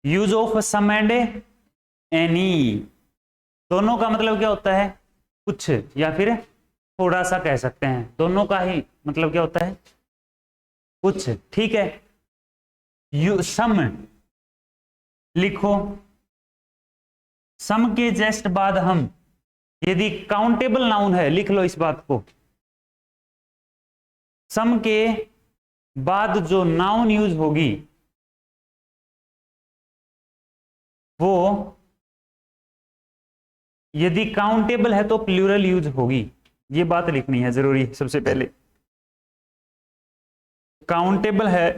Use of some and any, दोनों का मतलब क्या होता है? कुछ या फिर थोड़ा सा कह सकते हैं, दोनों का ही मतलब क्या होता है? कुछ। ठीक है, यू सम लिखो, सम के जस्ट बाद हम यदि काउंटेबल नाउन है, लिख लो इस बात को, सम के बाद जो नाउन यूज होगी वो यदि काउंटेबल है तो प्लूरल यूज होगी। ये बात लिखनी है जरूरी सबसे पहले। काउंटेबल है,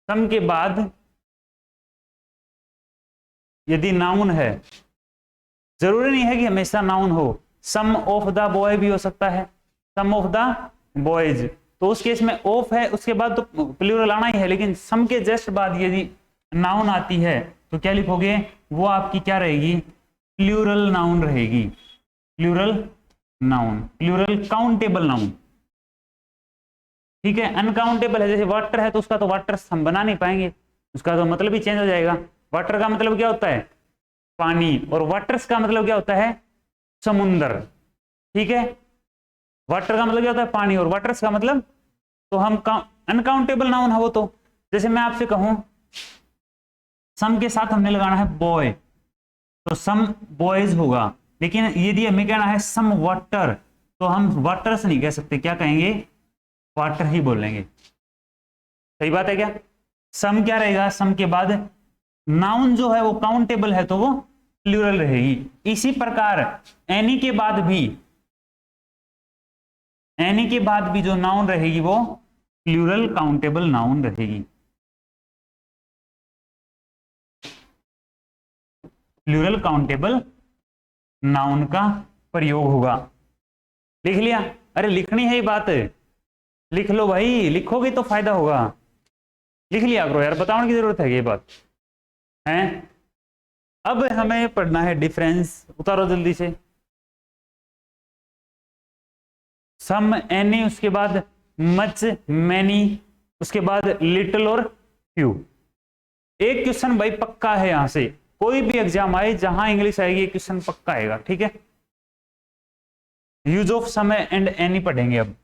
सम के बाद यदि नाउन है, जरूरी नहीं है कि हमेशा नाउन हो, सम ऑफ द बॉय भी हो सकता है, सम ऑफ द बॉयज, तो उस केस में ऑफ है उसके बाद तो प्लूरल आना ही है, लेकिन सम के जस्ट बाद यदि नाउन आती है तो क्या लिखोगे? वो आपकी क्या रहेगी? प्लूरल नाउन रहेगी। Plural noun, plural countable noun. ठीक है, अनकाउंटेबल है, जैसे वाटर है तो उसका तो वाटर हम बना नहीं पाएंगे, उसका तो मतलब ही चेंज हो जाएगा। वाटर का मतलब क्या होता है? पानी, और वाटर्स का मतलब क्या होता है? समुंदर। ठीक है, वाटर का मतलब क्या होता है? पानी, और वाटर्स का मतलब, तो हम अनकाउंटेबल नाउन है वो तो। जैसे मैं आपसे कहूं सम के साथ हमने लगाना है बॉय, तो सम बॉयज होगा, लेकिन यदि हमें कहना है सम वाटर तो हम वाटर्स नहीं कह सकते, क्या कहेंगे? वाटर ही बोलेंगे। सही बात है क्या? सम क्या रहेगा? सम के बाद नाउन जो है वो काउंटेबल है तो वो प्लूरल रहेगी। इसी प्रकार एनी के बाद भी, एनी के बाद भी जो नाउन रहेगी वो प्लूरल काउंटेबल नाउन रहेगी। प्लूरल काउंटेबल नाउन का प्रयोग होगा। लिख लिया? अरे लिखनी है ये बात, लिख लो भाई, लिखोगे तो फायदा होगा। लिख लिया करो यार, बताने की जरूरत है ये बात है। अब हमें पढ़ना है डिफरेंस, उतारो जल्दी से। सम, एनी, उसके बाद मच, मैनी, उसके बाद लिटिल और फ्यू। एक क्वेश्चन भाई पक्का है, यहां से कोई भी एग्जाम आए जहां इंग्लिश आएगी क्वेश्चन पक्का आएगा। ठीक है, use of some and any पढ़ेंगे अब।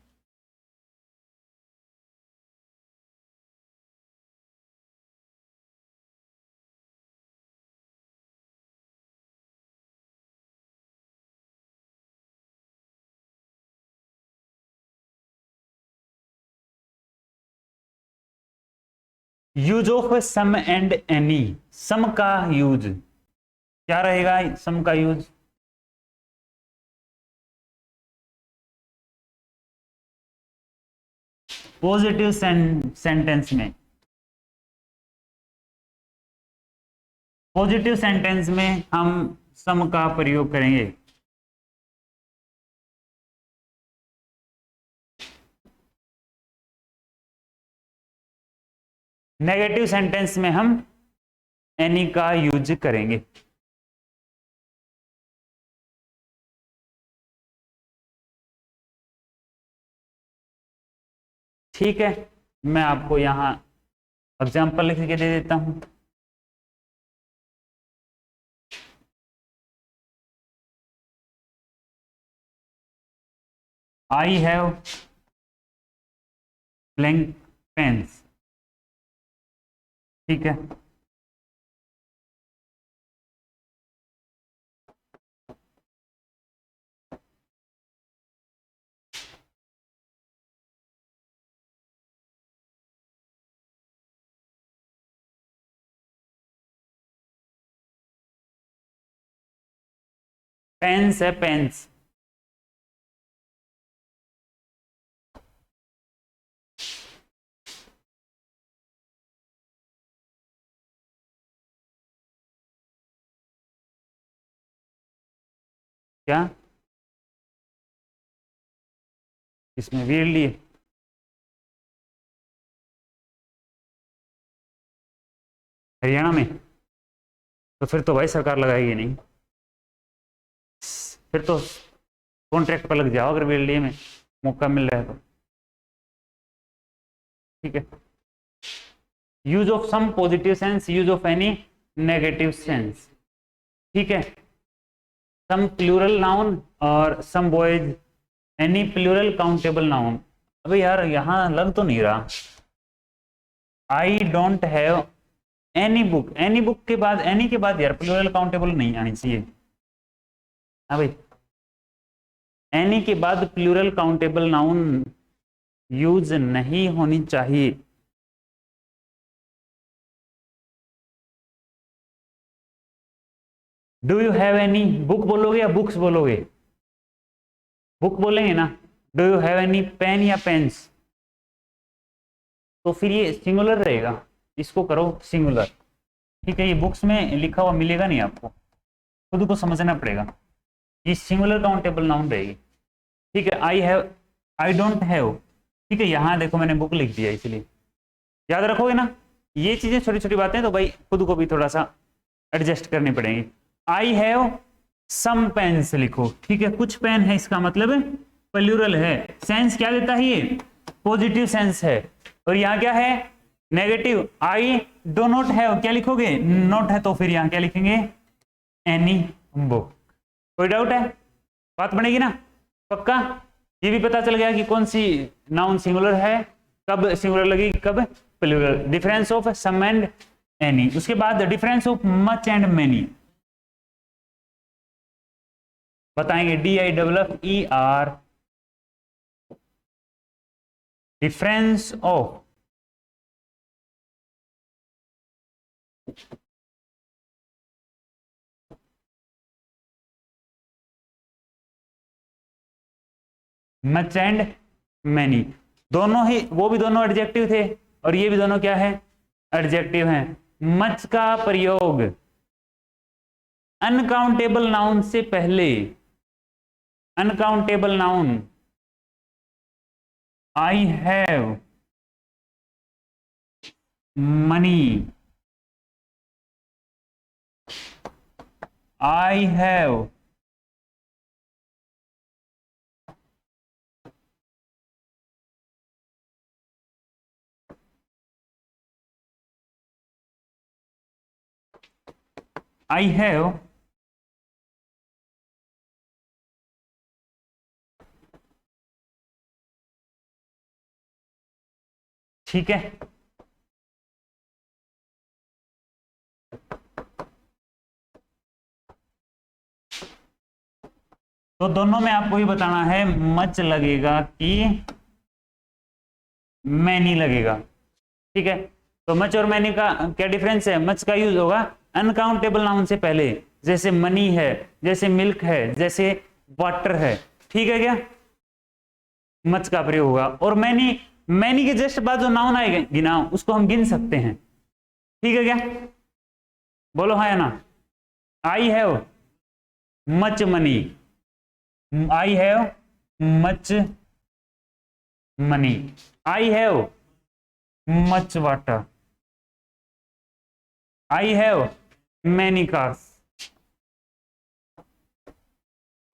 Use of some and any, some का यूज क्या रहेगा? सम का यूज पॉजिटिव सेंटेंस में, पॉजिटिव सेंटेंस में हम सम का प्रयोग करेंगे। नेगेटिव सेंटेंस में हम एनी का यूज करेंगे। ठीक है, मैं आपको यहां एग्जाम्पल लिख के दे देता हूं। I have blank pens. ठीक है, पेन्स है, पेन्स। क्या इसमें वियर्डली है? हरियाणा में? तो फिर तो भाई सरकार लगाएगी नहीं, फिर तो कॉन्ट्रैक्ट पर लग जाओ अगर वियर्डली में मौका मिल रहा है तो। ठीक है। Use of some positive sense, use of any negative sense. ठीक है, सम प्लूरल नाउन और some boys, any plural countable noun. अबे यार यहाँ लग तो नहीं रहा, I don't have any book, any book के बाद, एनी के बाद यार प्लूरल काउंटेबल नहीं आनी चाहिए। हाँ भाई, एनी के बाद प्लूरल काउंटेबल नाउन यूज नहीं होनी चाहिए। Do you have any book बोलोगे या बुक्स बोलोगे? बुक बोलेंगे ना। Do you have any pen या पेन्स, तो फिर ये सिंगुलर रहेगा, इसको करो सिंगुलर। ठीक है, ये बुक्स में लिखा हुआ मिलेगा नहीं आपको, खुद को समझना पड़ेगा। ये सिंगुलर काउंटेबल नाउन रहेगी। ठीक है, I have, I don't have. ठीक है, यहाँ देखो मैंने बुक लिख दिया, इसलिए याद रखोगे ना। ये चीजें छोटी छोटी बातें तो भाई खुद को भी थोड़ा सा एडजस्ट करनी पड़ेगी। आई हैव सम पेन्स लिखो। ठीक है, कुछ पेन है, इसका मतलब प्लूरल है। सेंस क्या देता है ये? पॉजिटिव सेंस है। और यहाँ क्या है? Negative. I do not have, क्या लिखोगे? नॉट है, तो फिर यहाँ क्या लिखेंगे? Any book. कोई डाउट है? बात बनेगी ना पक्का? ये भी पता चल गया कि कौन सी नाउन सिंगुलर है, कब सिंगुलर लगेगी, कब plural. Difference of some and any. उसके बाद difference of much and many बताएंगे। DIFFER, difference of much and many. दोनों ही, वो भी दोनों एडजेक्टिव थे और ये भी दोनों क्या है? एडजेक्टिव हैं। मच का प्रयोग अनकाउंटेबल नाउन से पहले, uncountable noun I have money, I have I have ठीक है, तो दोनों में आपको ही बताना है मच लगेगा कि मैनी लगेगा। ठीक है, तो मच और मैनी का क्या डिफरेंस है? मच का यूज होगा अनकाउंटेबल नाउन से पहले, जैसे मनी है, जैसे मिल्क है, जैसे वाटर है। ठीक है क्या? मच का प्रयोग होगा। और मैनी, मैनी के जस्ट बाद जो नाउन आएगी ना, उसको हम गिन सकते हैं। ठीक है क्या? बोलो हाँ या ना। I have much money, I have much money, I have much water, I have many cars,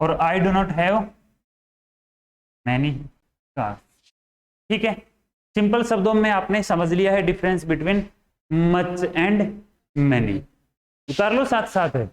और I do not have many cars. ठीक है, सिंपल शब्दों में आपने समझ लिया है difference between much and many. उतार लो साथ साथ है।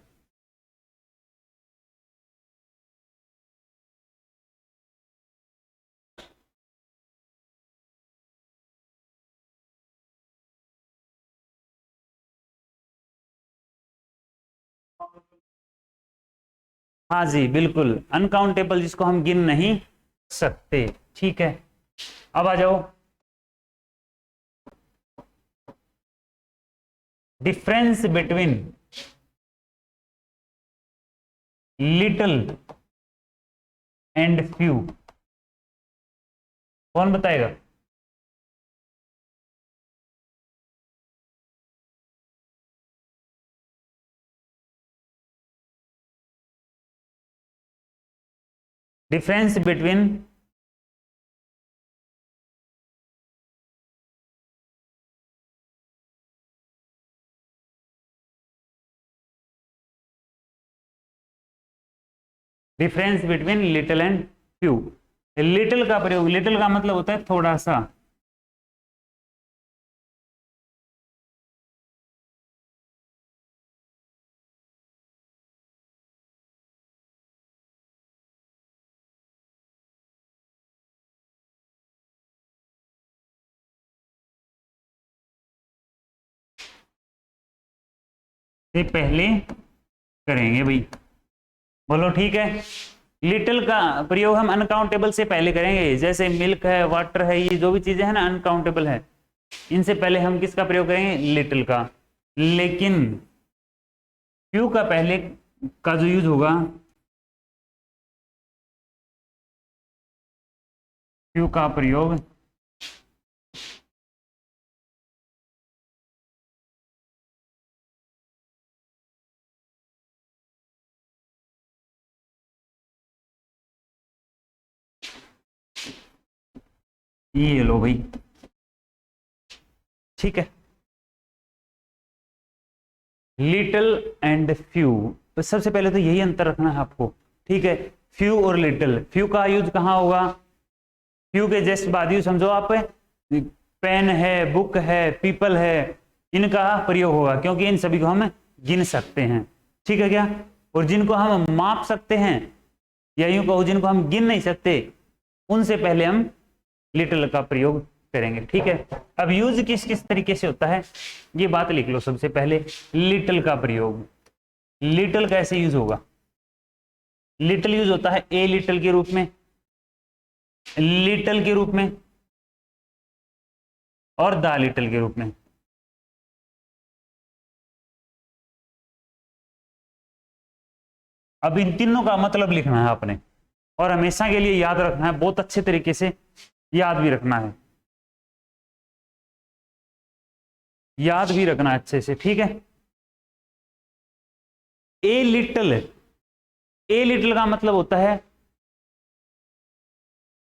हाँ जी बिल्कुल, अनकाउंटेबल जिसको हम गिन नहीं सकते। ठीक है, अब आ जाओ difference between little and few. कौन बताएगा? Difference between difference between little and few. Little का प्रयोग, लिटिल का मतलब होता है थोड़ा सा, से पहले करेंगे भाई, बोलो ठीक है। लिटिल का प्रयोग हम अनकाउंटेबल से पहले करेंगे, जैसे मिल्क है, वाटर है, ये जो भी चीजें हैं ना अनकाउंटेबल है, इनसे पहले हम किसका प्रयोग करेंगे, लिटिल का। लेकिन फ्यू का पहले का जो यूज होगा, फ्यू का प्रयोग ये लो भाई, ठीक है। लिटिल एंड फ्यू, तो सबसे पहले तो यही अंतर रखना है आपको, ठीक है। फ्यू और लिटिल, फ्यू का यूज कहां होगा, फ्यू के जस्ट बाद यूज समझो आप, पेन है, बुक है, पीपल है, इनका प्रयोग होगा, क्योंकि इन सभी को हम गिन सकते हैं, ठीक है क्या। और जिनको हम माप सकते हैं, या यूं कहो जिनको हम गिन नहीं सकते, उनसे पहले हम लिटिल का प्रयोग करेंगे, ठीक है। अब यूज किस किस तरीके से होता है, ये बात लिख लो सबसे पहले। लिटिल का प्रयोग, लिटिल कैसे यूज होगा, लिटिल यूज होता है ए लिटिल के रूप में, लिटिल के रूप में, और द लिटिल के रूप में। अब इन तीनों का मतलब लिखना है आपने, और हमेशा के लिए याद रखना है, बहुत अच्छे तरीके से याद भी रखना है, याद भी रखना अच्छे से, ठीक है। ए लिटिल, ए लिटिल का मतलब होता है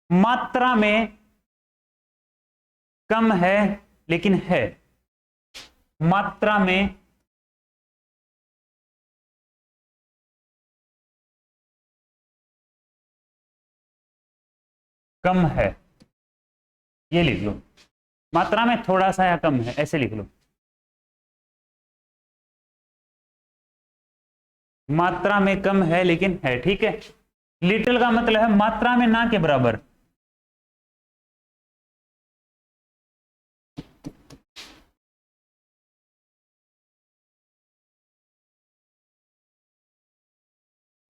मात्रा में कम है लेकिन है, मात्रा में कम है, ये लिख लो, मात्रा में थोड़ा सा या कम है, ऐसे लिख लो, मात्रा में कम है लेकिन है, ठीक है। लिटिल का मतलब है मात्रा में ना के बराबर,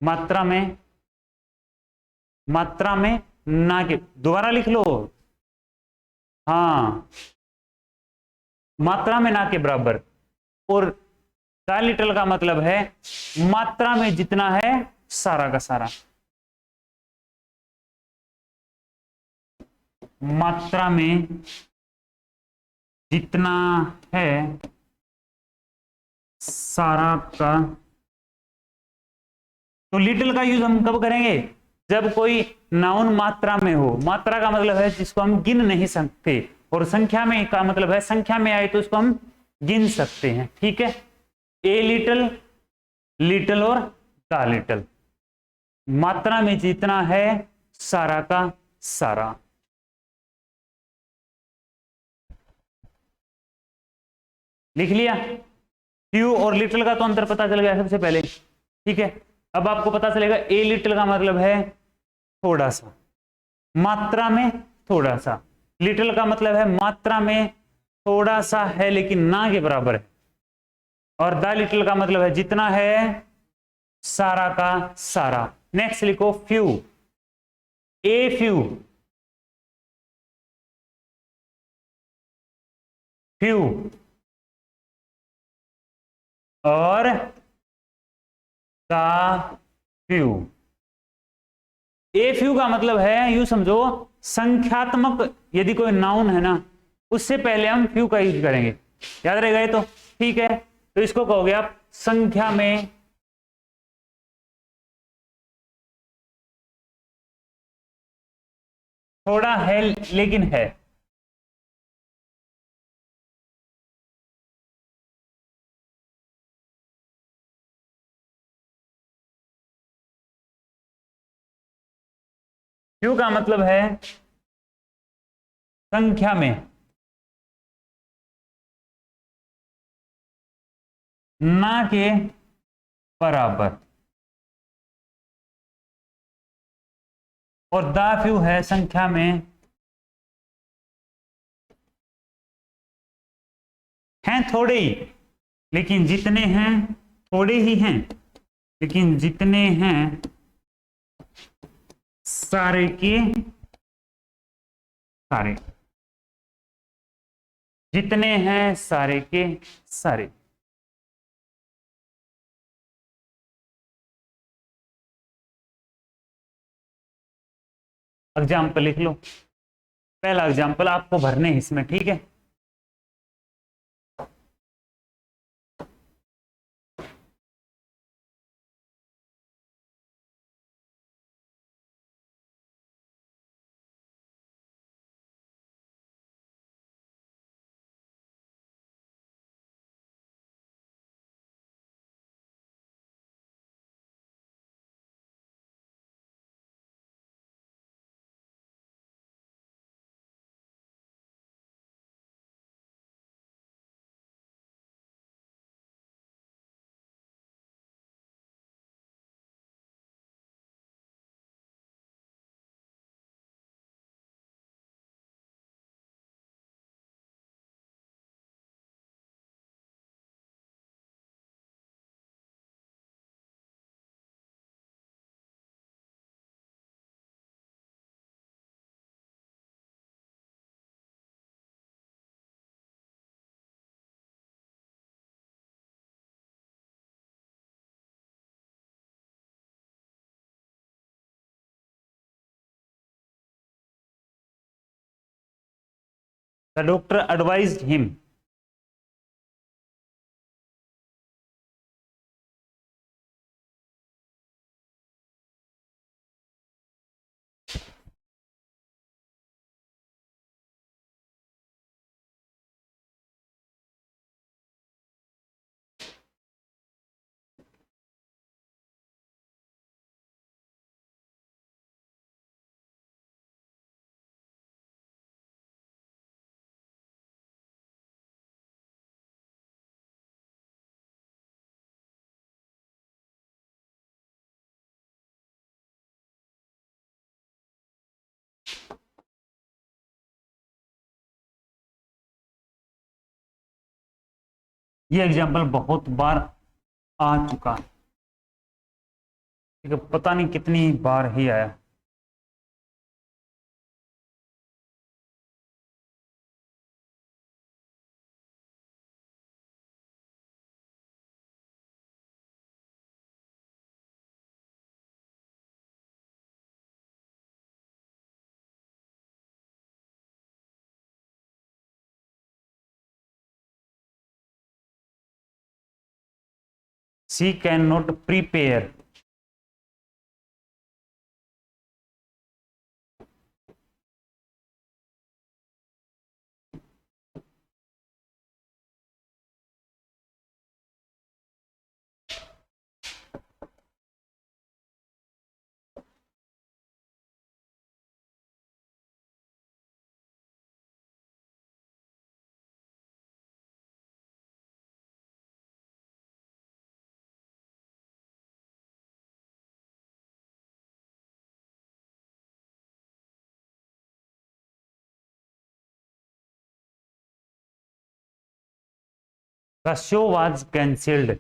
मात्रा में, मात्रा में ना के, दोबारा लिख लो, हाँ, मात्रा में ना के बराबर। और द लिटिल का मतलब है मात्रा में जितना है सारा का सारा, मात्रा में जितना है सारा का। तो लिटिल का यूज हम कब करेंगे, जब कोई नाउन मात्रा में हो, मात्रा का मतलब है जिसको हम गिन नहीं सकते, और संख्या में का मतलब है संख्या में आए तो उसको हम गिन सकते हैं, ठीक है। ए लिटिल, लिटिल और द लिटिल, मात्रा में जितना है सारा का सारा। लिख लिया, फ्यू और लिटिल का तो अंतर पता चल गया सबसे पहले, ठीक है। अब आपको पता चलेगा ए लिटिल का मतलब है थोड़ा सा, मात्रा में थोड़ा सा, लिटिल का मतलब है मात्रा में थोड़ा सा है लेकिन ना के बराबर है, और द लिटिल का मतलब है जितना है सारा का सारा। नेक्स्ट लिखो फ्यू, ए फ्यू, फ्यू और द फ्यू। ए फ्यू का मतलब है यूं समझो संख्यात्मक, यदि कोई नाउन है ना उससे पहले हम फ्यू का यूज करेंगे, याद रहेगा ये तो, ठीक है। तो इसको कहोगे आप संख्या में थोड़ा है लेकिन है, फ्यू का मतलब है संख्या में ना के बराबर, और द फ्यू है संख्या में हैं थोड़े ही, लेकिन जितने हैं थोड़े ही हैं, लेकिन जितने हैं सारे के सारे, जितने हैं सारे के सारे। एग्जाम्पल लिख लो, पहला एग्जाम्पल आपको भरने हैं इसमें, ठीक है। The doctor advised him. ये एग्जाम्पल बहुत बार आ चुका है, ठीक है, पता नहीं कितनी बार ही आया। She cannot prepare. The show was cancelled.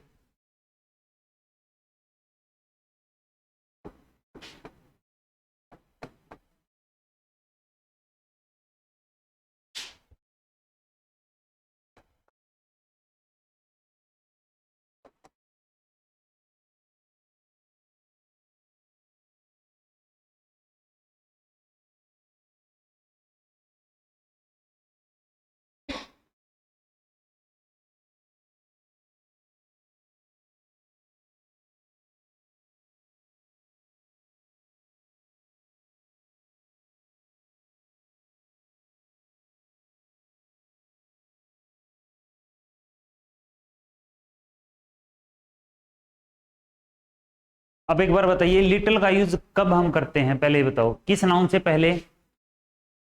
अब एक बार बताइए, लिटिल का यूज कब हम करते हैं, पहले बताओ, किस नाउन से पहले?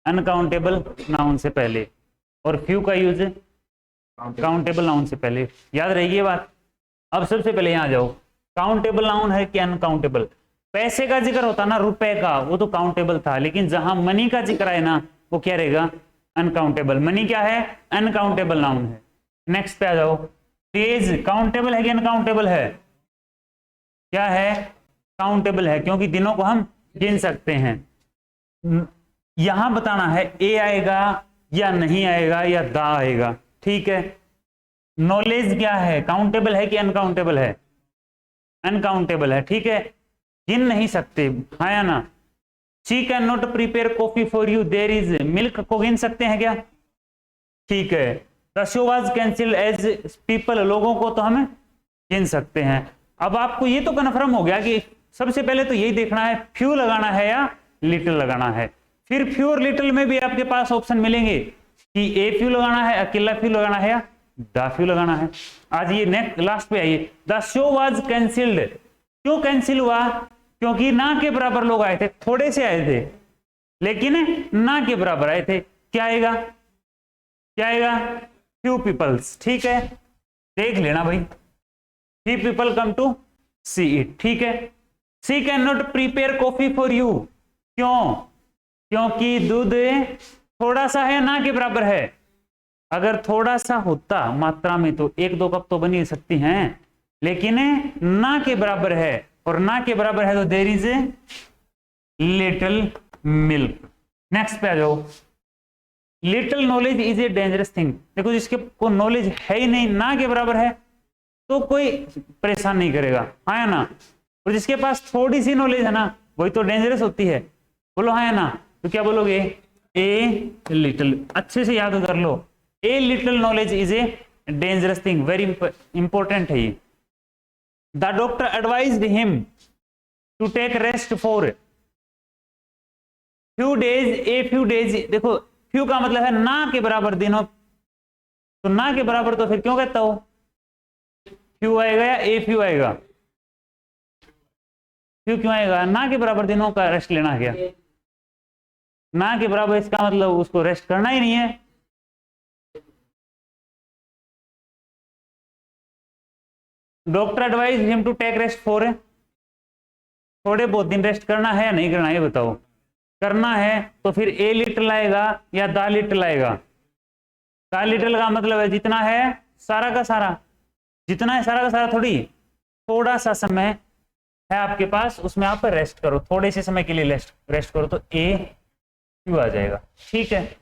अनकाउंटेबल नाउन से पहले। और फ्यू का यूज काउंटेबल नाउन से पहले। याद रहेगी ये बात। अब सबसे पहले यहां जाओ, काउंटेबल नाउन है कि अनकाउंटेबल? पैसे का जिक्र होता ना, रुपए का, वो तो काउंटेबल था, लेकिन जहां मनी का जिक्र है ना, वो क्या रहेगा? अनकाउंटेबल। मनी क्या है? अनकाउंटेबल नाउन है। नेक्स्ट पे आ जाओ, डेज काउंटेबल है कि अनकाउंटेबल है? क्या है? काउंटेबल है, क्योंकि दिनों को हम गिन सकते हैं। यहां बताना है ए आएगा या नहीं आएगा या दा आएगा। ठीक है, नॉलेज क्या है, काउंटेबल है कि अनकाउंटेबल है? अनकाउंटेबल है। ठीक है, गिन नहीं सकते, हाँ या ना? She can not prepare coffee for you, there is milk को गिन सकते हैं क्या? ठीक है, the show was cancelled as people, लोगों को तो हम गिन सकते हैं। अब आपको ये तो कन्फर्म हो गया कि सबसे पहले तो यही देखना है फ्यू लगाना है या लिटिल लगाना है। फिर फ्यू और लिटिल में भी आपके पास ऑप्शन मिलेंगे कि ए फ्यू लगाना है, अकेला फ्यू लगाना है या द फ्यू लगाना है। आज ये नेक्स्ट लास्ट पे आइए, द शो वाज कैंसिल्ड, क्यों कैंसिल हुआ? क्योंकि ना के बराबर लोग आए थे, थोड़े से आए थे लेकिन ना के बराबर आए थे। क्या आएगा? क्या आएगा? Few peoples. ठीक है, देख लेना भाई, few people come to see it. ठीक है, she can not prepare coffee for you, क्यों? क्योंकि दूध थोड़ा सा है, ना के बराबर है। अगर थोड़ा सा होता मात्रा में तो 1-2 कप तो बन ही सकती हैं, लेकिन ना के बराबर है, और ना के बराबर है तो there is a little milk. Next पे आ जाओ, little knowledge is a dangerous thing. देखो, जिसके को नॉलेज है ही नहीं, ना के बराबर है, तो कोई परेशान नहीं करेगा, हाँ या ना? और जिसके पास थोड़ी सी नॉलेज है ना, वही तो डेंजरस होती है। बोलो हाँ या ना? तो क्या बोलोगे? A little. अच्छे से याद कर लो, a little knowledge is a dangerous thing, very important है ये। The doctor advised him to take rest for few days, a few days. देखो, फ्यू का मतलब है ना के बराबर दिनों, तो ना के बराबर तो फिर क्यों कहता हो? फ्यू आएगा या ए फ्यू आएगा? फ्यू क्यों आएगा? ना के बराबर दिनों का रेस्ट लेना है क्या? ना के बराबर, इसका मतलब उसको रेस्ट करना ही नहीं है। Doctor advise him to take rest for, थोड़े बहुत दिन रेस्ट करना है या नहीं करना, ये बताओ। करना है तो फिर ए लिटिल आएगा या द लिटिल आएगा? द लिटिल का मतलब है जितना है सारा का सारा, जितना है सारा का सारा थोड़ी, थोड़ा सा समय है आपके पास, उसमें आप रेस्ट करो, थोड़े से समय के लिए रेस्ट करो, तो ए क्यू आ जाएगा। ठीक है,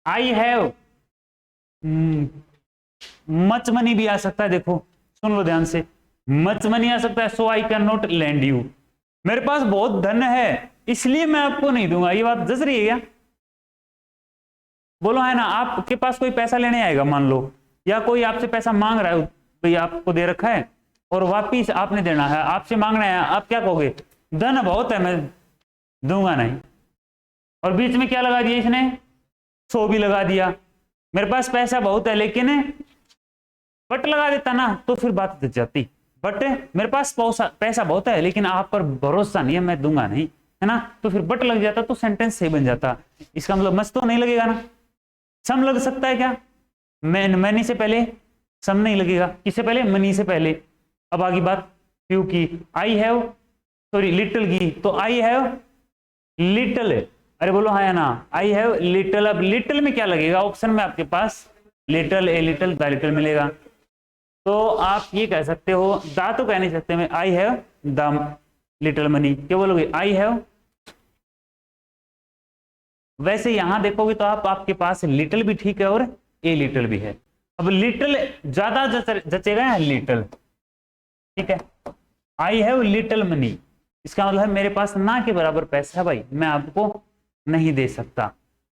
आई हैव मच मनी भी आ सकता है। देखो सुन लो ध्यान से, मच मनी आ सकता है, so I can not lend you, मेरे पास बहुत धन है इसलिए मैं आपको नहीं दूंगा। ये बात जस रही है क्या? बोलो है ना? आपके पास कोई पैसा लेने आएगा मान लो, या कोई आपसे पैसा मांग रहा है, भाई आपको दे रखा है और वापिस आपने देना है, आपसे मांगना है, आप क्या कहोगे? धन बहुत है, मैं दूंगा नहीं। और बीच में क्या लगा दिया इसने? सो भी लगा दिया। मेरे पास पैसा बहुत है लेकिन बट लगा देता ना, तो फिर बात बच जाती। बट मेरे पास पैसा बहुत है लेकिन आप पर भरोसा नहीं है, मैं दूंगा नहीं, है ना? तो फिर बट लग जाता तो सेंटेंस सही बन जाता। इसका मतलब मच तो नहीं लगेगा ना? सम लग सकता है क्या? मैनी से पहले सम नहीं लगेगा, किससे पहले? मनी से पहले। अब आगे बात फ्यू की, आई हैव, सॉरी लिटिल की, तो आई हैव लिटिल, अरे बोलो हाँ या ना? I have little. अब लिटिल में क्या लगेगा? ऑप्शन में आपके पास little, a little, the little मिलेगा। तो आप ये कह सकते हो, दा तो कह नहीं सकते, मैं I have the little money, क्या बोलोगे? I have. वैसे यहां देखोगे तो आपके पास लिटिल भी ठीक है और ए लिटिल भी है। अब लिटिल ज्यादा जचेगा या लिटिल? ठीक है, आई हैव लिटिल मनी, इसका मतलब है मेरे पास ना के बराबर पैसा है भाई, मैं आपको नहीं दे सकता।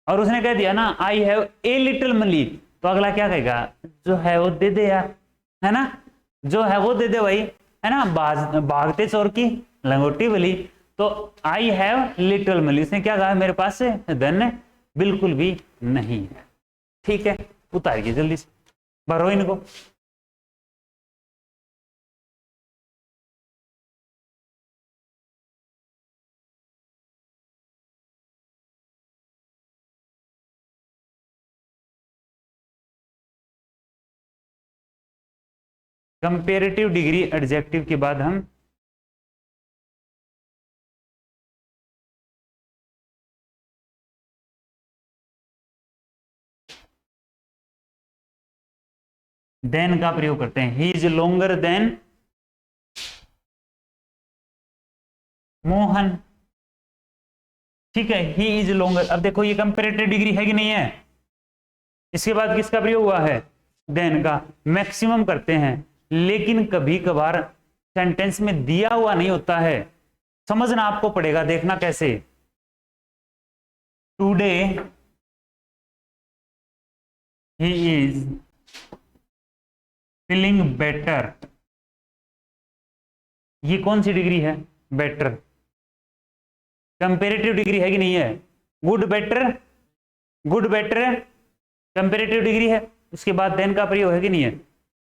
और उसने कह दिया ना I have a little money, तो अगला क्या कहेगा? जो है वो दे दे यार, है ना? जो है वो दे दे भाई, है ना? भागते चोर की लंगोटी बली। तो आई हैव लिटिल मनी, इसने क्या कहा? मेरे पास धन बिल्कुल भी नहीं है। ठीक है, उतारिए जल्दी से, भरो इनको। कंपेरेटिव डिग्री एडजेक्टिव के बाद हम देन का प्रयोग करते हैं। He is longer than Mohan. ठीक है, ही इज लॉन्गर। अब देखो ये कंपेरेटिव डिग्री है कि नहीं है, इसके बाद किसका प्रयोग हुआ है, देन का। मैक्सिमम करते हैं, लेकिन कभी कभार सेंटेंस में दिया हुआ नहीं होता है, समझना आपको पड़ेगा। देखना कैसे, today he is feeling better. ये कौन सी डिग्री है, बेटर। कंपेरेटिव डिग्री है कि नहीं है, good better, good better comparative degree है। उसके बाद देन का प्रयोग है कि नहीं है,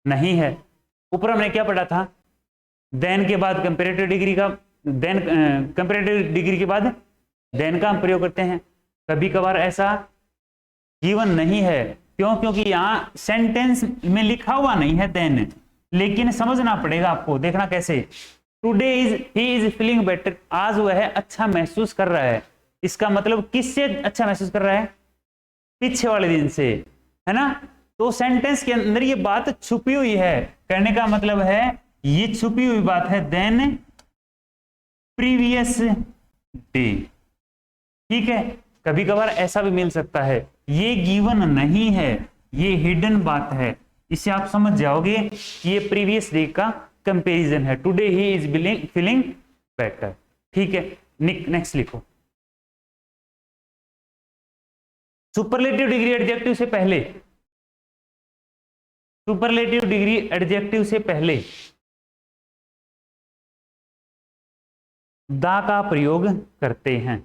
नहीं है। ऊपर हमने क्या पढ़ा था, देन के बाद कंपेरेटिव डिग्री का, देन कंपेरेटिव डिग्री के बाद देन का हम प्रयोग करते हैं। कभी कभार ऐसा गिवन नहीं है, क्यों, क्योंकि यहाँ सेंटेंस में लिखा हुआ नहीं है देन, लेकिन समझना पड़ेगा आपको। देखना कैसे, today is he is feeling better, आज वह अच्छा महसूस कर रहा है। इसका मतलब किससे अच्छा महसूस कर रहा है, पीछे वाले दिन से, है ना। तो सेंटेंस के अंदर ये बात छुपी हुई है, कहने का मतलब है ये छुपी हुई बात है देन प्रीवियस डे। ठीक है, कभी कभार ऐसा भी मिल सकता है, ये गिवन नहीं है, ये हिडन बात है। इसे आप समझ जाओगे कि ये प्रीवियस डे का कंपैरिजन है। Today he is feeling better. ठीक है, नेक्स्ट लिखो। सुपरलेटिव डिग्री एडजेक्टिव से पहले, सुपरलेटिव डिग्री एडजेक्टिव से पहले दा का प्रयोग करते हैं।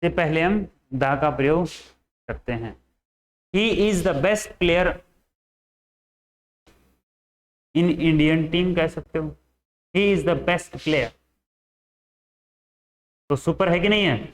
से पहले हम दा का प्रयोग करते हैं। He is the best player in Indian team कह सकते हो, he is the best player. तो सुपर है कि नहीं है,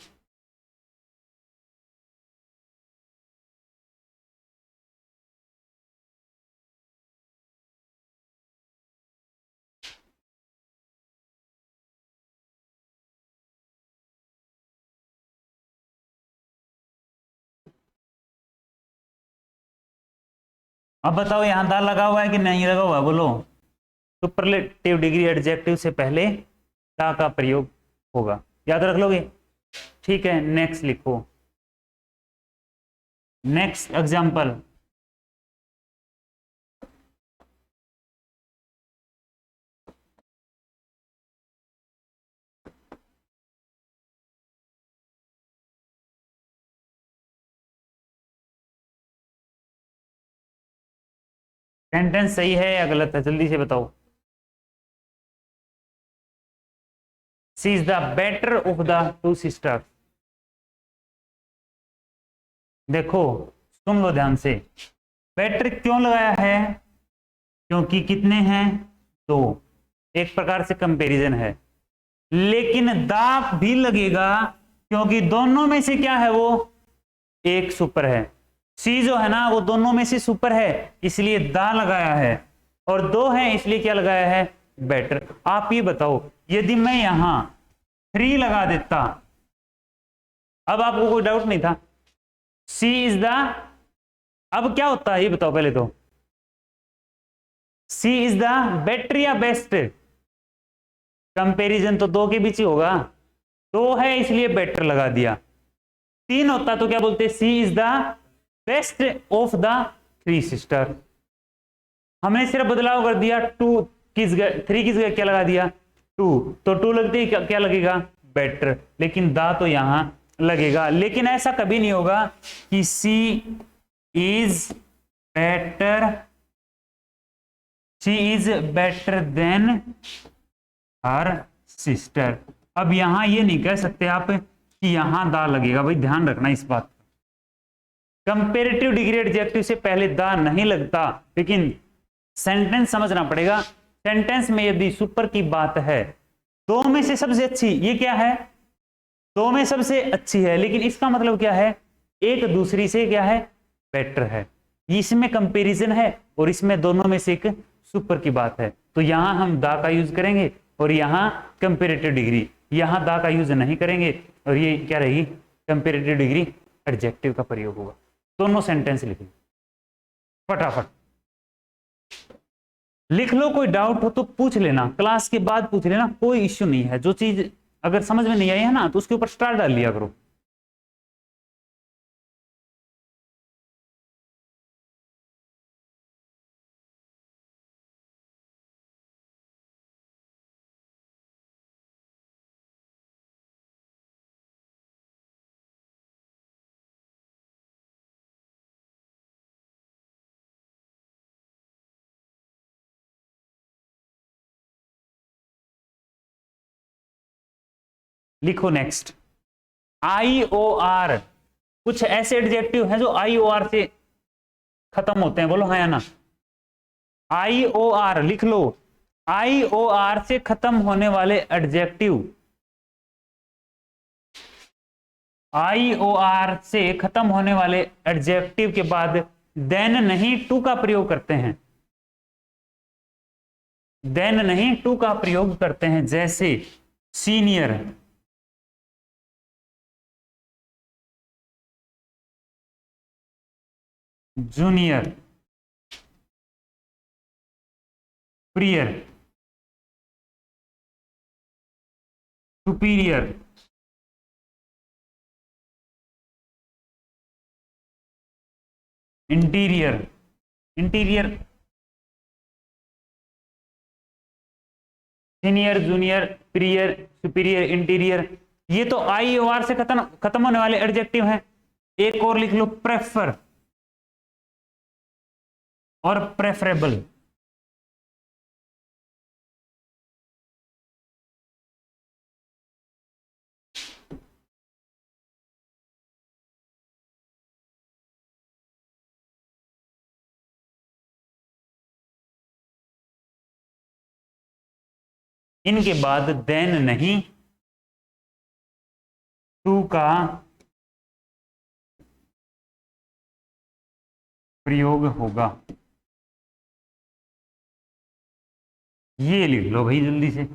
अब बताओ यहां दा लगा हुआ है कि नहीं लगा हुआ है, बोलो। सुपरलेटिव डिग्री एडजेक्टिव से पहले दा का प्रयोग होगा, याद रख लोगे। ठीक है, नेक्स्ट लिखो। नेक्स्ट एग्जांपल, सेंटेंस सही है या गलत है, जल्दी से बताओ। She is the better of the two sisters. देखो सुन लो ध्यान से, बेटर क्यों लगाया है, क्योंकि कितने हैं, दो, एक प्रकार से कंपैरिजन है। लेकिन दा भी लगेगा क्योंकि दोनों में से क्या है, वो एक सुपर है। सी जो है ना वो दोनों में से सुपर है, इसलिए दा लगाया है, और दो है इसलिए क्या लगाया है, बेटर। आप ये बताओ, यदि मैं यहां 3 लगा देता, अब आपको कोई डाउट नहीं था, सी इज द, अब क्या होता है ये बताओ पहले तो, सी इज द बेटर या बेस्ट, कंपैरिजन तो दो के बीच ही होगा, दो है इसलिए बेटर लगा दिया। 3 होता तो क्या बोलते, she is the best of the 3 sister. हमने सिर्फ बदलाव कर दिया, 2 किस गए, 3 किस गए, क्या लगा दिया, 2, तो 2 लगते ही क्या लगेगा, बेटर। लेकिन दा तो यहां लगेगा। लेकिन ऐसा कभी नहीं होगा कि she is better, she is better than her sister. अब यहां ये नहीं कह सकते आप कि यहां दा लगेगा, भाई ध्यान रखना इस बात। कंपेरेटिव डिग्री एडजेक्टिव से पहले दा नहीं लगता, लेकिन सेंटेंस समझना पड़ेगा। सेंटेंस में यदि सुपर की बात है, दो में से सबसे अच्छी, ये क्या है, दो में सबसे अच्छी है, लेकिन इसका मतलब क्या है, एक दूसरी से क्या है, बेटर है। इसमें कंपैरिजन है और इसमें दोनों में से एक सुपर की बात है, तो यहां हम दा का यूज करेंगे और यहां कंपेरेटिव डिग्री, यहां दा का यूज नहीं करेंगे और ये क्या रहेगी, कंपेरेटिव डिग्री एडजेक्टिव का प्रयोग होगा। दोनों सेंटेंस लिखें फटाफट, लिख लो, कोई डाउट हो तो पूछ लेना, क्लास के बाद पूछ लेना, कोई इश्यू नहीं है। जो चीज अगर समझ में नहीं आई है ना तो उसके ऊपर स्टार डाल लिया करो। लिखो नेक्स्ट, IOR, कुछ ऐसे एडजेक्टिव हैं जो IOR से खत्म होते हैं, बोलो हाँ या ना। IOR लिख लो, IOR से खत्म होने वाले एडजेक्टिव, IOR से खत्म होने वाले एडजेक्टिव के बाद देन नहीं टू का प्रयोग करते हैं, देन नहीं टू का प्रयोग करते हैं, जैसे senior, junior, prior, superior, interior, interior, senior, junior, prior, superior, interior, ये तो IOR से खत्म होने वाले एडजेक्टिव हैं। एक और लिख लो, प्रेफर और प्रेफरेबल, इनके बाद देन नहीं टू का प्रयोग होगा। ये लिख लो भाई जल्दी से।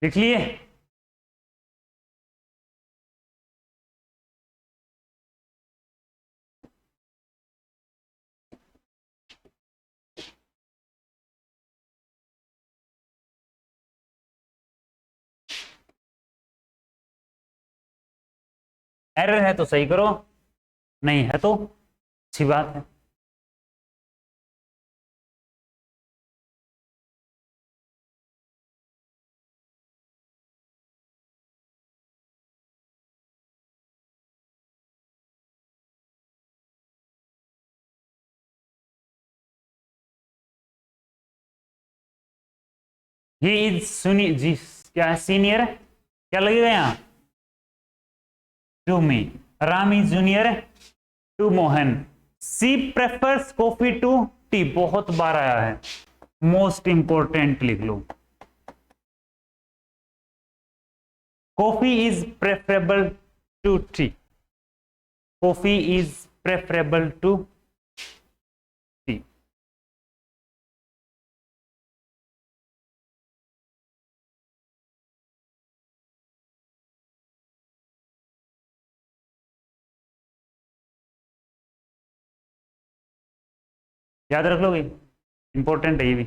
लिख लिए? एरर है तो सही करो, नहीं है तो अच्छी बात है। ही इज सुनी जी, क्या है सीनियर, क्या लगेगा यहां, to me, Ram is junior to Mohan, she prefers coffee to tea, बहुत बार आया है, मोस्ट इंपोर्टेंट लिख लो, coffee is preferable to tea, coffee is preferable to tea. याद रख लोगे, इंपॉर्टेंट है ये भी।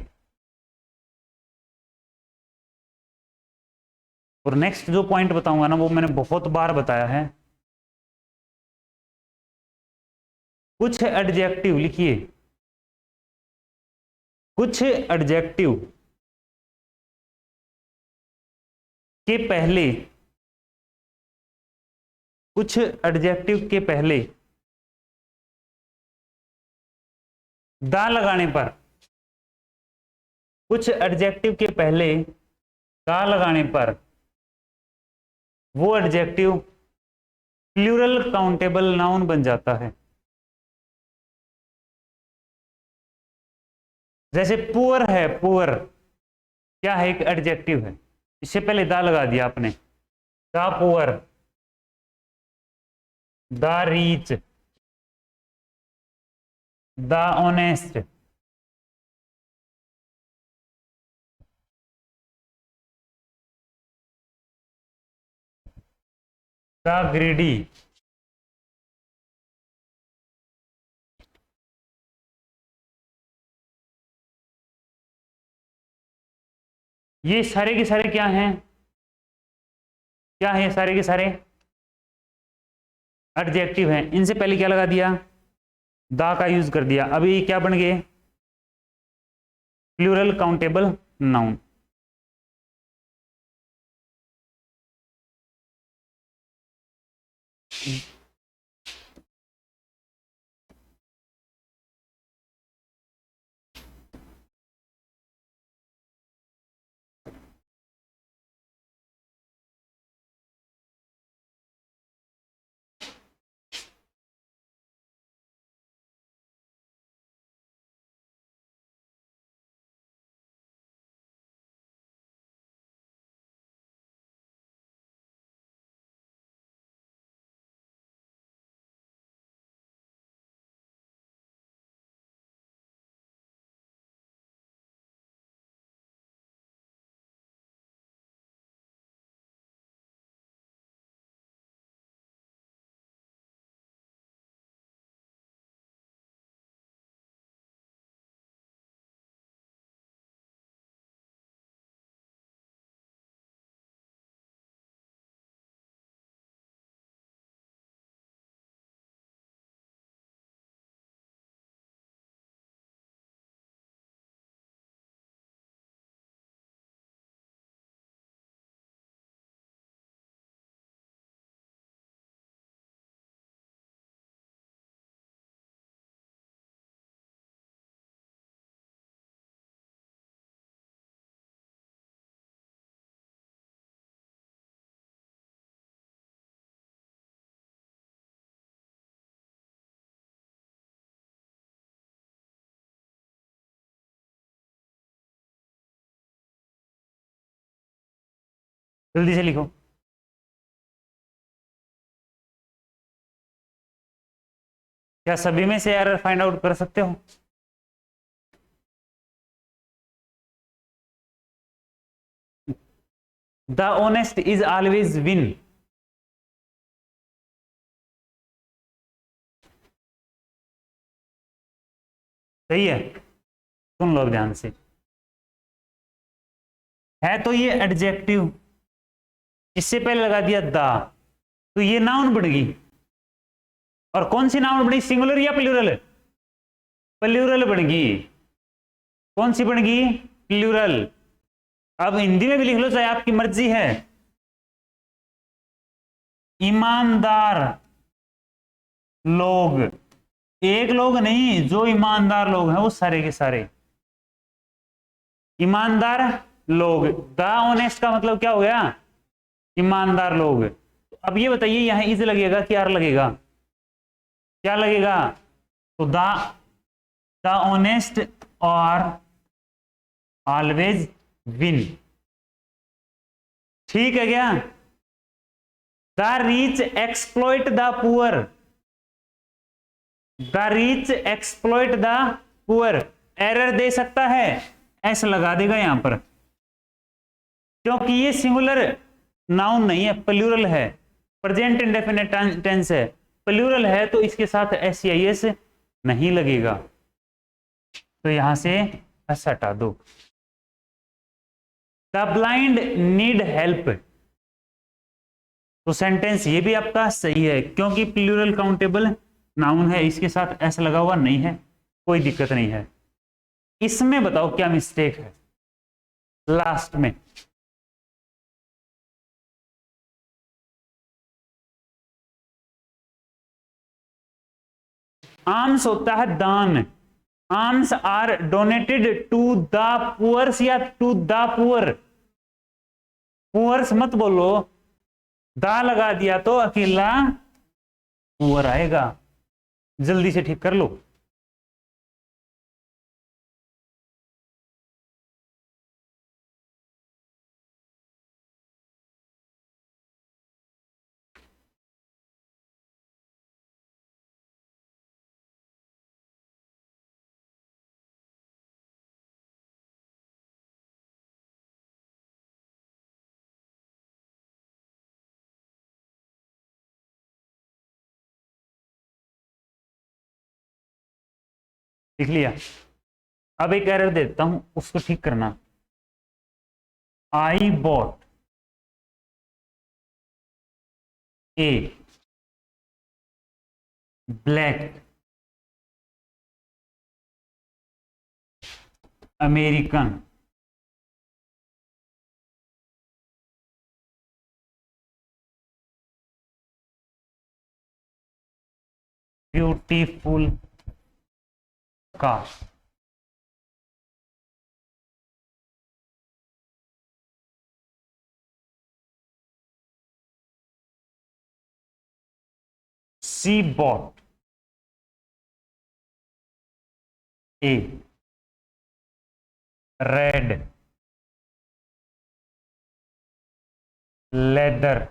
और नेक्स्ट जो पॉइंट बताऊंगा ना वो मैंने बहुत बार बताया है, कुछ एडजेक्टिव लिखिए, कुछ एडजेक्टिव के पहले, कुछ एडजेक्टिव के पहले दा लगाने पर, कुछ एडजेक्टिव के पहले दा लगाने पर वो एडजेक्टिव प्लूरल काउंटेबल नाउन बन जाता है। जैसे पुअर है, पुअर क्या है, एक एडजेक्टिव है, इससे पहले दा लगा दिया आपने, the poor, the reach, the honest, the greedy, ये सारे के सारे क्या हैं, क्या है, सारे के सारे एडजेक्टिव हैं। इनसे पहले क्या लगा दिया, दा का यूज कर दिया, अभी क्या बन गए, प्लूरल काउंटेबल नाउन। जल्दी से लिखो। क्या सभी में से एरर फाइंड आउट कर सकते हो? The honest is always win, सही है, सुन लो अब ध्यान से। है तो ये एडजेक्टिव, इससे पहले लगा दिया द, तो ये नाउन बन गई। और कौन सी नाउन बनी, सिंगुलर या प्लूरल? प्लूरल बन गई। कौन सी बन गई? प्लूरल। अब हिंदी में भी लिख लो, चाहे आपकी मर्जी है। ईमानदार लोग, एक लोग नहीं, जो ईमानदार लोग हैं वो सारे के सारे ईमानदार लोग। द ऑनेस्ट का मतलब क्या हो गया? ईमानदार लोग। अब ये बताइए, यहां इज लगेगा कि आर लगेगा? क्या लगेगा? तो the honest are always win, ठीक है क्या? The rich exploit the poor, the rich exploit the poor. Error दे सकता है, ऐसा लगा देगा यहां पर, क्योंकि ये सिंगुलर नाउन नहीं है, प्लूरल है, प्रेजेंट इंडेफिनिट टेंस है। प्लूरल है तो इसके साथ एस नहीं लगेगा, तो यहां से एस हटा दो। द ब्लाइंड नीड हेल्प, तो सेंटेंस ये भी आपका सही है, क्योंकि प्लूरल काउंटेबल नाउन है, इसके साथ एस लगा हुआ नहीं है, कोई दिक्कत नहीं है। इसमें बताओ क्या मिस्टेक है लास्ट में? आर्म्स होता है दान। Alms are donated to the poors या टू द पुअर। पुअर्स मत बोलो, दा लगा दिया तो अकेला पुअर आएगा। जल्दी से ठीक कर लो। लिख लिया? अब एक एरर देता हूं, उसको ठीक करना। I bought a black American beautiful car. She bought a red leather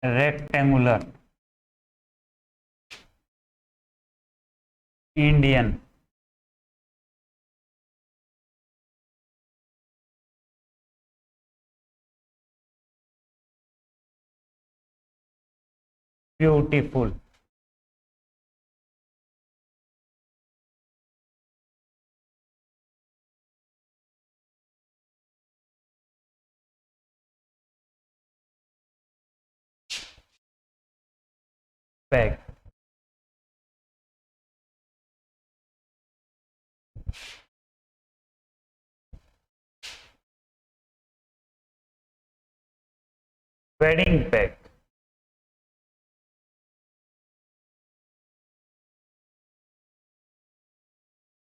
rectangular Indian beautiful bag. Wedding bag.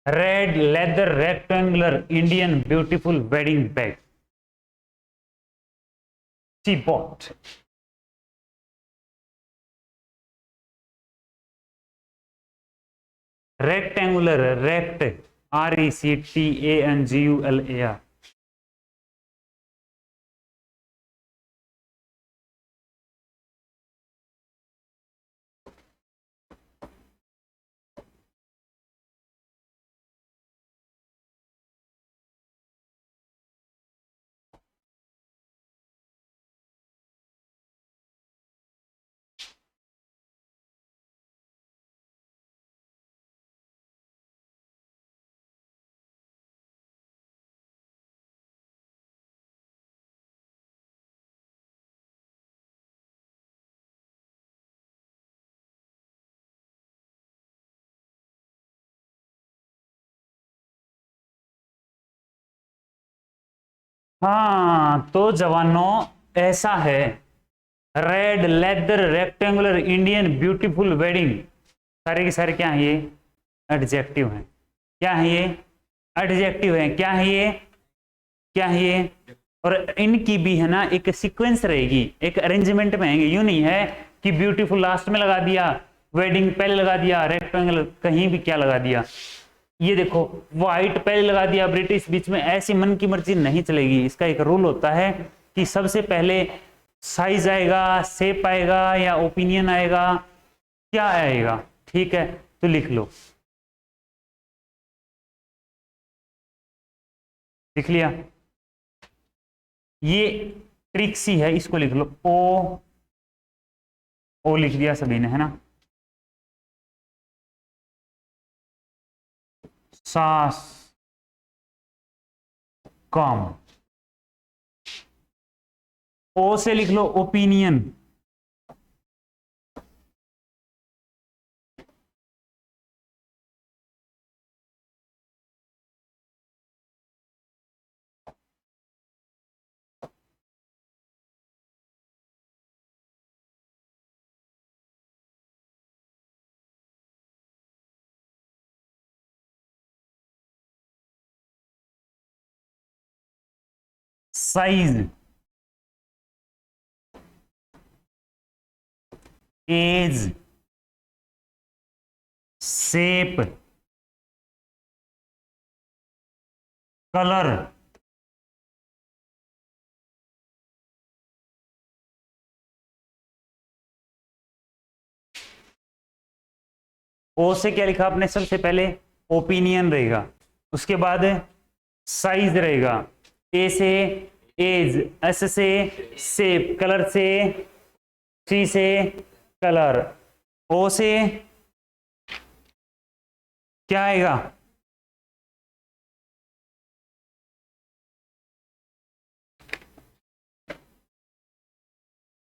Red leather rectangular Indian beautiful wedding bag. She bought rectangular rect RECTANGULAR। हाँ तो जवानों ऐसा है, red leather rectangular Indian beautiful wedding, सारे के सारे क्या है ये? एडजेक्टिव हैं। क्या है ये? एडजेक्टिव है। क्या है ये? क्या है ये? और इनकी भी है ना एक सीक्वेंस रहेगी, एक अरेंजमेंट में आएंगे। यूं नहीं है कि ब्यूटीफुल लास्ट में लगा दिया, वेडिंग पहले लगा दिया, रेक्टेंगल कहीं भी क्या लगा दिया। ये देखो, व्हाइट पहले लगा दिया, ब्रिटिश बीच में, ऐसी मन की मर्जी नहीं चलेगी। इसका एक रूल होता है कि सबसे पहले साइज आएगा, शेप आएगा, या ओपिनियन आएगा, क्या आएगा। ठीक है, तो लिख लो। लिख लिया? ये ट्रिक्सी है, इसको लिख लो। ओ लिख दिया सभी ने, है ना? सास कम। ओ से लिख लो opinion. Size, age, shape, colour, O से क्या लिखा आपने? सबसे पहले ओपिनियन रहेगा, उसके बाद साइज रहेगा, ए से एज, एस से शेप, कलर से, सी से कलर, ओ से क्या आएगा?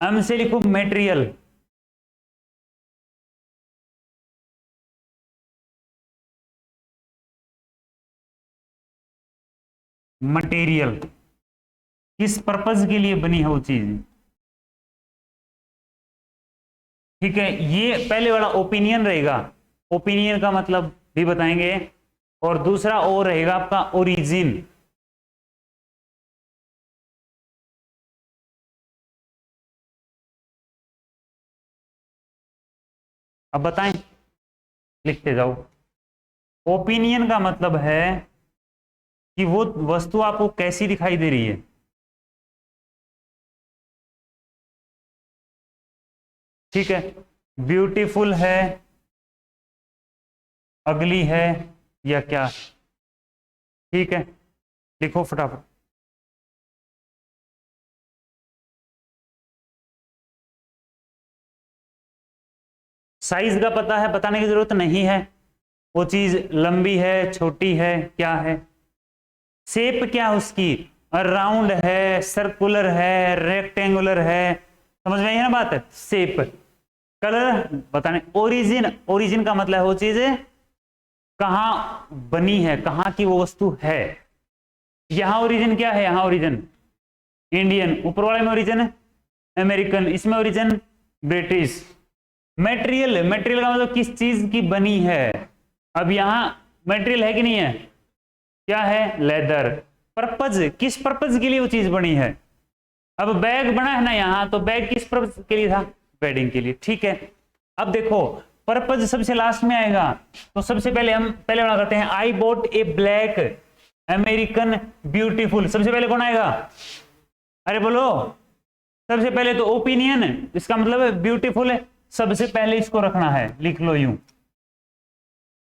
एम से लिखो मेटेरियल, मटेरियल, किस पर्पज के लिए बनी है वो चीज। ठीक है, ये पहले वाला ओपिनियन रहेगा, ओपिनियन का मतलब भी बताएंगे, और दूसरा ओ रहेगा आपका ओरिजिन। अब बताएं, लिखते जाओ। ओपिनियन का मतलब है कि वो वस्तु आपको कैसी दिखाई दे रही है। ठीक है, ब्यूटीफुल है, अगली है, या क्या। ठीक है, लिखो फटाफट। साइज का पता है, बताने की जरूरत नहीं है, वो चीज लंबी है, छोटी है, क्या है। शेप क्या है उसकी? राउंड है, सर्कुलर है, रेक्टेंगुलर है, समझ में आई है ना बात? शेप। कलर बताने। ओरिजिन, ओरिजिन का मतलब है वो चीज कहां बनी है, कहां की वो वस्तु है। यहां ओरिजिन क्या है? यहां ओरिजिन इंडियन, ऊपर वाले में ओरिजिन अमेरिकन, इसमें ओरिजिन ब्रिटिश। मेटेरियल, मेटेरियल का मतलब किस चीज की बनी है। अब यहां मेटेरियल है कि नहीं है? क्या है? लेदर। पर्पज, किस पर्पज के लिए वो चीज बनी है। अब बैग बना है ना यहां, तो बैग किस पर्पज के लिए था? वेडिंग के लिए। ठीक है, अब देखो पर्पज सबसे लास्ट में आएगा, तो सबसे पहले हम पहले बना करते हैं। आई बोट ए ब्लैक अमेरिकन ब्यूटीफुल, सबसे पहले कौन आएगा? अरे बोलो, सबसे पहले तो ओपिनियन, इसका मतलब है ब्यूटीफुल है, सबसे पहले इसको रखना है, लिख लो यूं,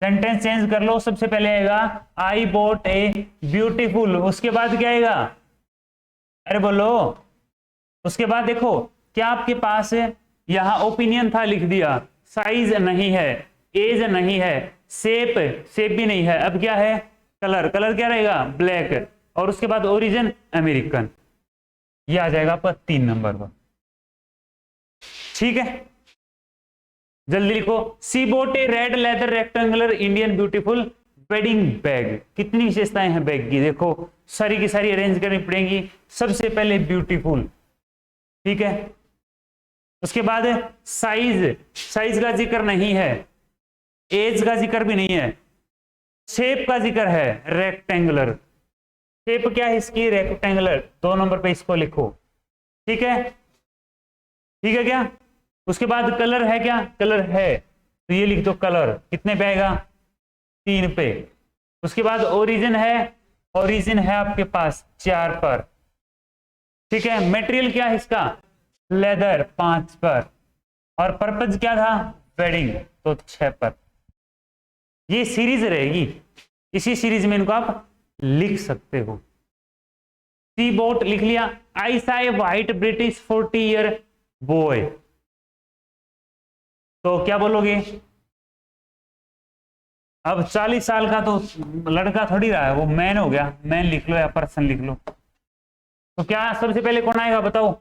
सेंटेंस चेंज कर लो। सबसे पहले आएगा आई बोट ए ब्यूटीफुल, उसके बाद क्या आएगा? अरे बोलो, उसके बाद देखो क्या आपके पास यहां ओपिनियन था, लिख दिया। साइज नहीं है, एज नहीं है, शेप, शेप भी नहीं है, अब क्या है? कलर, कलर क्या रहेगा? ब्लैक, और उसके बाद ओरिजिन अमेरिकन। ये आ जाएगा आपका 3 नंबर पर। ठीक है, जल्दी लिखो। She bought a red leather rectangular Indian beautiful wedding bag. कितनी विशेषताएं हैं बैग की, देखो सारी की सारी अरेंज करनी पड़ेगी। सबसे पहले ब्यूटीफुल, ठीक है, उसके बाद साइज, साइज का जिक्र नहीं है, एज का जिक्र भी नहीं है, शेप का जिक्र है, रेक्टेंगुलर। शेप क्या है इसकी? रेक्टेंगुलर। 2 नंबर पे इसको लिखो। ठीक है, ठीक है क्या? उसके बाद कलर है क्या? कलर है, तो ये लिख दो कलर। कितने पे आएगा? 3 पे। उसके बाद ओरिजिन है, ओरिजिन है आपके पास 4 पर। ठीक है, मटेरियल क्या है इसका? लेदर 5 पर, और पर्पज क्या था? वेडिंग, तो 6 पर। ये सीरीज रहेगी, इसी सीरीज में इनको आप लिख सकते हो। सी बोट लिख लिया। आई सा a white British 40 year boy, तो क्या बोलोगे? अब 40 साल का तो लड़का थोड़ी रहा है, वो मैन हो गया, मैन लिख लो या पर्सन लिख लो। तो क्या सबसे पहले कौन आएगा बताओ?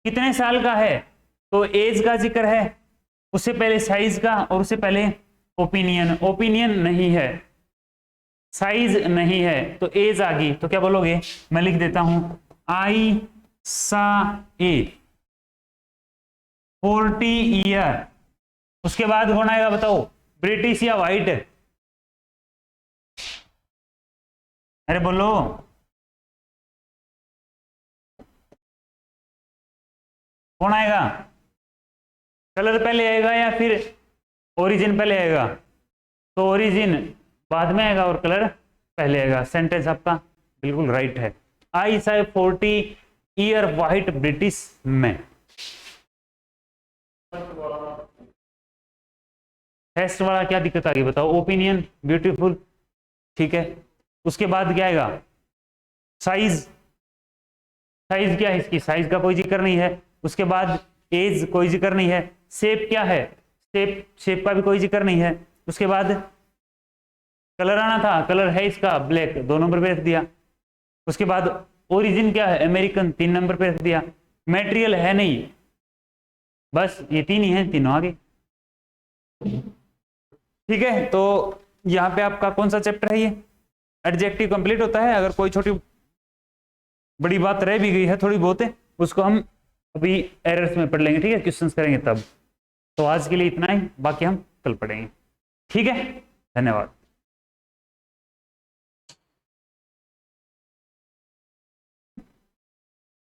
कितने साल का है? तो एज का जिक्र है, उससे पहले साइज का, और उससे पहले ओपिनियन। ओपिनियन नहीं है, साइज नहीं है, तो एज आ गई, तो क्या बोलोगे? मैं लिख देता हूं, आई सा ए 40 ईयर। उसके बाद कौन आएगा बताओ? ब्रिटिश या व्हाइट? अरे बोलो, कौन आएगा? कलर पहले आएगा या फिर ओरिजिन पहले आएगा? तो ओरिजिन बाद में आएगा और कलर पहले आएगा। सेंटेंस आपका बिल्कुल राइट है। I say 40-year white British man. Test वाला क्या दिक्कत आ गई बताओ? ओपिनियन ब्यूटीफुल, ठीक है। उसके बाद क्या आएगा? साइज, साइज क्या है इसकी? साइज का कोई जिक्र नहीं है। उसके बाद एज कोई जिक्र नहीं है। शेप क्या है? शेप, शेप का भी कोई जिक्र नहीं है। उसके बाद कलर आना था, कलर है इसका ब्लैक, 2 नंबर पे रख दिया। उसके बाद ओरिजिन क्या है? अमेरिकन, 3 नंबर पे रख दिया। मटेरियल है नहीं, बस ये 3 ही है, तीनों आ गए, ठीक है। तो यहाँ पे आपका कौन सा चैप्टर है? ये एडजेक्टिव कंप्लीट होता है। अगर कोई छोटी बड़ी बात रह भी गई है थोड़ी बहुत है, उसको हम अभी एरर्स में पढ़ लेंगे, ठीक है, क्वेश्चंस करेंगे तब। तो आज के लिए इतना ही, बाकी हम कल पढ़ेंगे, ठीक है। धन्यवाद।